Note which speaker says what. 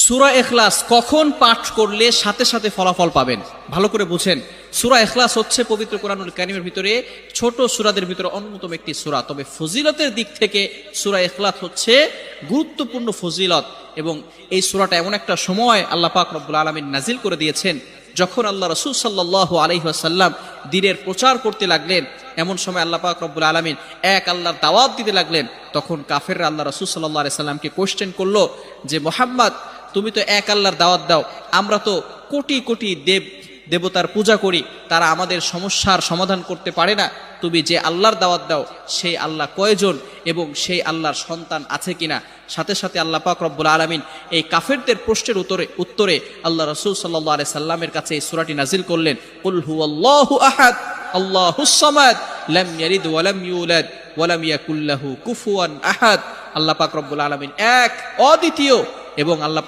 Speaker 1: সূরা ইখলাস কখন পাঠ করলে সাথে সাথে ফলাফল পাবেন, ভালো করে বুঝেন। সূরা ইখলাস হচ্ছে পবিত্র কোরআনুল কারীমের ভিতরে ছোট সূরাদের ভিতরে অন্যতম একটি সূরা। তবে ফজিলতের দিক থেকে সূরা ইখলাস হচ্ছে গুরুত্বপূর্ণ ফজিলত, এবং এই সূরাটা এমন একটা সময় আল্লাহ পাক রব্বুল আলামিন নাজিল করে দিয়েছেন যখন আল্লাহ রাসূল সাল্লাল্লাহু আলাইহি ওয়াসাল্লাম দ্বীনের প্রচার করতে লাগলেন। এমন সময় আল্লাহ পাক রব্বুল আলামিন এক আল্লাহর দাওয়াত দিতে লাগলেন। তখন কাফেররা আল্লাহ রাসূল সাল্লাল্লাহু আলাইহি সাল্লামকে কোশ্চেন করলো যে মুহাম্মদ, তুমি তো এক আল্লাহর দাওয়াত দাও, আমরা তো কোটি কোটি দেবতার পূজা করি, তারা আমাদের সমস্যার সমাধান করতে পারে না। তুমি যে আল্লাহর দাওয়াত দাও সেই আল্লাহ কয়জন এবং সেই আল্লাহর সন্তান আছে কিনা? সাথে সাথে আল্লাহ পাক রব্বুল আলামিন এই কাফেরদের প্রশ্নের উত্তরে আল্লাহ রাসূল সাল্লাল্লাহু আলাইহি সাল্লামের কাছে এই সূরাটি নাজিল করলেন, কুল হুয়াল্লাহু আহাদ আল্লাহুস সামাদ লাম ইয়ালিদ ওয়া লাম ইউলাদ ওয়া লাম ইয়াকুল লাহু কুফুয়ান আহাদ। আল্লাহ পাক রব্বুল আলামিন এক, অদ্বিতীয়, এবং আল্লাহ